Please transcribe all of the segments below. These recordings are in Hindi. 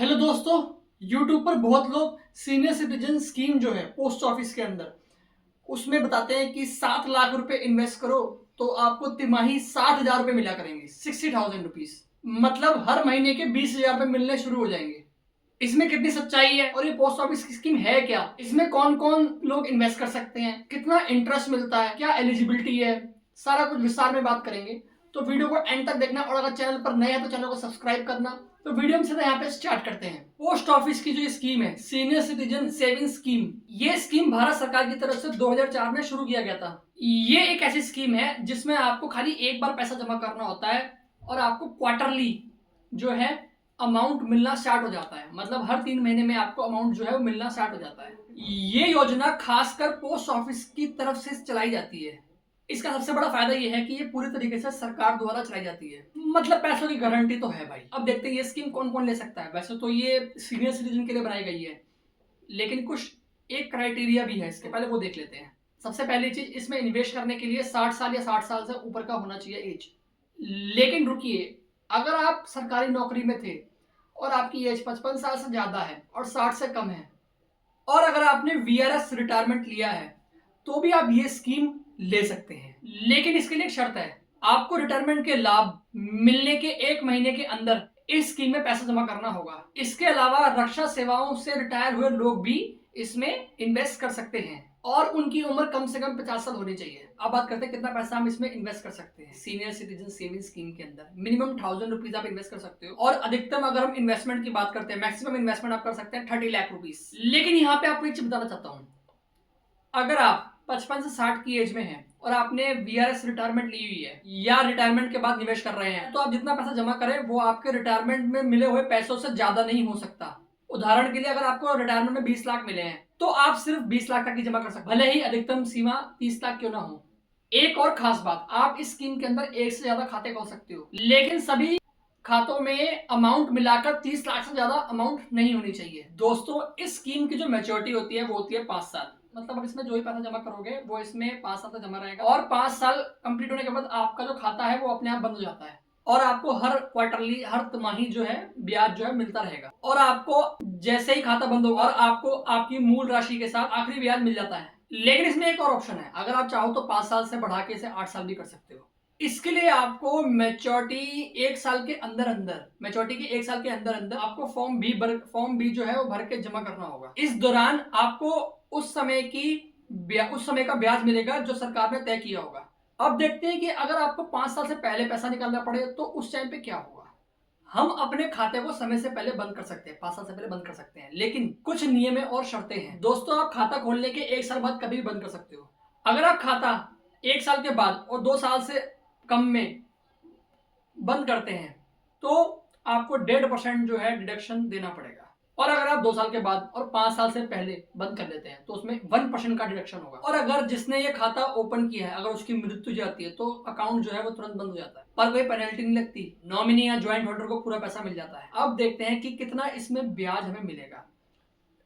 हेलो दोस्तों। यूट्यूब पर बहुत लोग सीनियर सिटीजन स्कीम जो है पोस्ट ऑफिस के अंदर उसमें बताते हैं कि 7 लाख रुपए इन्वेस्ट करो तो आपको तिमाही 60,000 रुपए मिला करेंगे, 60,000 रुपीज। मतलब हर महीने के 20,000 रुपए मिलने शुरू हो जाएंगे। इसमें कितनी सच्चाई है और ये पोस्ट ऑफिस की स्कीम है क्या, इसमें कौन कौन लोग इन्वेस्ट कर सकते हैं, कितना इंटरेस्ट मिलता है, क्या एलिजिबिलिटी है, सारा कुछ विस्तार में बात करेंगे। तो वीडियो को एंड तक देखना और अगर चैनल पर नए हैं तो चैनल को सब्सक्राइब करना। तो वीडियो हम सीधा यहाँ पे स्टार्ट करते हैं। पोस्ट ऑफिस की जो स्कीम है सीनियर सिटीजन सेविंग स्कीम, ये स्कीम भारत सरकार की तरफ से 2004 में शुरू किया गया था। ये एक ऐसी स्कीम है जिसमें आपको खाली एक बार पैसा जमा करना होता है और आपको क्वार्टरली जो है अमाउंट मिलना स्टार्ट हो जाता है। मतलब हर 3 महीने में आपको अमाउंट जो है वो मिलना स्टार्ट हो जाता है। ये योजना खासकर पोस्ट ऑफिस की तरफ से चलाई जाती है। इसका सबसे बड़ा फायदा ये है कि ये पूरी तरीके से सरकार द्वारा चलाई जाती है, मतलब पैसों की गारंटी तो है भाई। अब देखते हैं ये स्कीम कौन कौन ले सकता है। वैसे तो ये सीनियर सिटीजन के लिए बनाई गई है, लेकिन कुछ एक क्राइटेरिया भी है इसके, पहले वो देख लेते हैं। सबसे पहली चीज, इसमें इन्वेस्ट करने के लिए 60 साल या 60 साल से ऊपर का होना चाहिए एज। लेकिन रुकिए, अगर आप सरकारी नौकरी में थे और आपकी एज 55 साल से ज्यादा है और 60 से कम है, और अगर आपने वीआरएस रिटायरमेंट लिया है तो भी आप ये स्कीम ले सकते हैं। लेकिन इसके लिए एक शर्त है, आपको रिटायरमेंट के लाभ मिलने के 1 महीने के अंदर इस स्कीम में पैसा जमा करना होगा। इसके अलावा रक्षा सेवाओं से रिटायर हुए लोग भी इसमें इन्वेस्ट कर सकते हैं और उनकी उम्र कम से कम 50 साल होनी चाहिए। अब बात करते हैं कितना पैसा हम इसमें इन्वेस्ट कर सकते हैं। सीनियर सिटीजन सेविंग स्कीम के अंदर मिनिमम 1000 रुपीज आप इन्वेस्ट कर सकते हो और अधिकतम अगर हम इन्वेस्टमेंट की बात करते हैं, मैक्सिमम इन्वेस्टमेंट आप कर सकते हैं 30 लाख रुपीज। लेकिन यहाँ पे आपको एक चीज बताना चाहता हूँ, अगर आप 55 से 60 की एज में हैं और आपने वीआरएस रिटायरमेंट ली हुई है या रिटायरमेंट के बाद निवेश कर रहे हैं, तो आप जितना पैसा जमा करें वो आपके रिटायरमेंट में मिले हुए पैसों से ज्यादा नहीं हो सकता। उदाहरण के लिए, अगर आपको रिटायरमेंट में 20 लाख मिले हैं तो आप सिर्फ 20 लाख तक ही जमा कर सकते हैं, भले ही अधिकतम सीमा 30 लाख क्यों ना हो। एक और खास बात, आप इस स्कीम के अंदर एक से ज्यादा खाते खोल सकते हो, लेकिन सभी खातों में अमाउंट मिलाकर 30 लाख से ज्यादा अमाउंट नहीं होनी चाहिए। दोस्तों, इस स्कीम की जो मैच्योरिटी होती है वो होती है 5 साल। मतलब अब इसमें जो भी पैसा जमा करोगे वो इसमें 5 साल तक जमा रहेगा और 5 साल कंप्लीट होने के बाद आपका जो खाता है वो अपने आप बंद हो जाता है और आपको हर क्वार्टरली, हर तिमाही जो है ब्याज जो है मिलता रहेगा। और आपको जैसे ही खाता बंद होगा और आपको आपकी मूल राशि के साथ आखिरी ब्याज मिल जाता है। लेकिन इसमें एक और ऑप्शन है, अगर आप चाहो तो 5 साल से बढ़ा के इसे 8 साल भी कर सकते हो। इसके लिए आपको मैच्योरिटी के 1 साल के अंदर अंदर आपको फॉर्म बी जो है वो भर के जमा करना होगा। इस दौरान आपको उस समय का ब्याज मिलेगा जो सरकार ने तय किया होगा। अब देखते हैं कि अगर आपको 5 साल से पहले पैसा निकालना पड़े तो उस टाइम पे क्या होगा। हम अपने खाते को समय से पहले बंद कर सकते हैं, 5 साल से पहले बंद कर सकते हैं, लेकिन कुछ नियम और शर्तें हैं। दोस्तों, आप खाता खोलने के 1 साल बाद कभी भी बंद कर सकते हो। अगर आप खाता 1 साल के बाद और 2 साल से कम में बंद करते हैं तो आपको 1.5% जो है डिडक्शन देना पड़ेगा। और अगर आप 2 साल के बाद और 5 साल से पहले बंद कर लेते हैं तो उसमें 1% का डिडक्शन होगा। और अगर जिसने ये खाता ओपन किया है अगर उसकी मृत्यु जाती है तो अकाउंट जो है वो तुरंत बंद हो जाता है, पर कोई पेनल्टी नहीं लगती। नॉमिनी या ज्वाइंट होल्डर को पूरा पैसा मिल जाता है। अब देखते हैं कि कितना इसमें ब्याज हमें मिलेगा।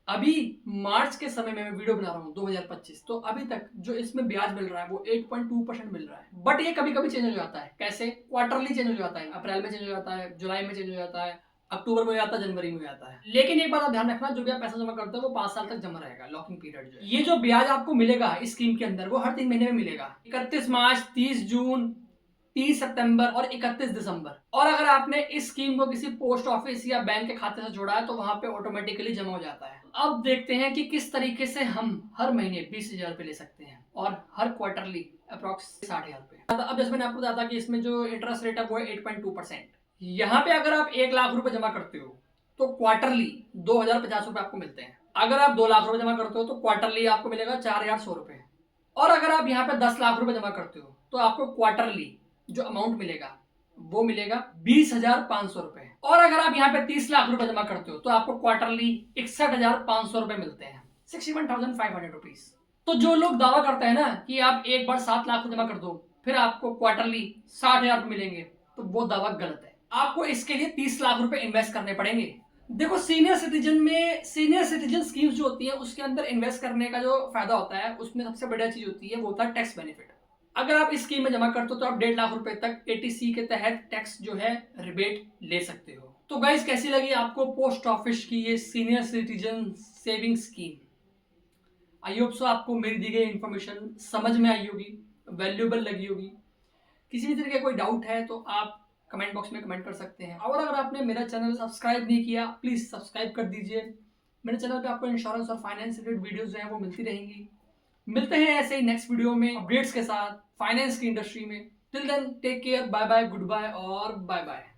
अभी मार्च के समय में मैं वीडियो बना रहा हूँ 2025, तो अभी तक जो इसमें ब्याज मिल रहा है वो 8.2% मिल रहा है। बट ये कभी कभी चेंज हो जाता है। कैसे? क्वार्टरली चेंज हो जाता है, अप्रैल में चेंज हो जाता है, जुलाई में चेंज हो जाता है, अक्टूबर में हो जाता है, जनवरी में हो जाता है। लेकिन एक बात आप ध्यान रखना, जो भी आप पैसा जमा करते हो वो 5 साल तक जमा रहेगा, लॉकिंग पीरियड जो है। ये जो ब्याज आपको मिलेगा इस स्कीम के अंदर वो हर 3 महीने में मिलेगा, 31 मार्च, 30 जून, 30 सितंबर और 31 दिसंबर। और अगर आपने इस स्कीम को किसी पोस्ट ऑफिस या बैंक के खाते से जोड़ा है तो वहां पे ऑटोमेटिकली जमा हो जाता है। अब देखते हैं कि किस तरीके से हम हर महीने 20,000 रुपए ले सकते हैं और हर क्वार्टरली अप्रॉक्स 60,000 रुपए। अब जैसे मैंने आपको बताया था कि इसमें जो इंटरेस्ट रेट है वो है 8.2%। यहाँ पे अगर आप 1 लाख रुपए जमा करते हो तो क्वार्टरली 2,050 रुपए आपको मिलते हैं। अगर आप 2 लाख रुपए जमा करते हो तो क्वार्टरली आपको मिलेगा 4,100 रुपए। और अगर आप यहाँ पे 10 लाख रुपए जमा करते हो तो आपको क्वार्टरली जो अमाउंट मिलेगा वो मिलेगा 20,500 रुपए। और अगर आप यहाँ पे 30 लाख रुपए जमा करते हो तो आपको क्वार्टरली 61,500 रुपए मिलते हैं, 61,500 रुपीज। तो जो लोग दावा करते हैं ना कि आप एक बार 7 लाख जमा कर दो फिर आपको क्वार्टरली 60,000 मिलेंगे, तो वो दावा गलत है। आपको इसके लिए 30 लाख रुपए इन्वेस्ट करने पड़ेंगे। देखो, सीनियर सिटीजन स्कीम्स जो होती है उसके अंदर इन्वेस्ट करने का जो फायदा होता है उसमें सबसे बढ़िया चीज होती है वो होता है टैक्स बेनिफिट। अगर आप इस स्कीम में जमा करते हो तो आप 1.5 लाख रुपए तक एटीसी के तहत टैक्स जो है रिबेट ले सकते हो। तो गाइस कैसी लगी आपको पोस्ट ऑफिस की ये senior citizen saving scheme? I hope so आपको मेरी दी गई इन्फॉर्मेशन समझ में आई होगी, वैल्यूएबल लगी होगी। किसी भी तरह का कोई डाउट है तो आप कमेंट बॉक्स में कमेंट कर सकते हैं, और अगर आपने मेरा चैनल सब्सक्राइब नहीं किया प्लीज़ सब्सक्राइब कर दीजिए। मेरे चैनल पे आपको इंश्योरेंस और फाइनेंस रिलेटेड वीडियोस जो हैं वो मिलती रहेंगी। मिलते हैं ऐसे ही नेक्स्ट वीडियो में अपडेट्स के साथ फाइनेंस की इंडस्ट्री में। Till then take care, bye bye, goodbye और बाय बाय।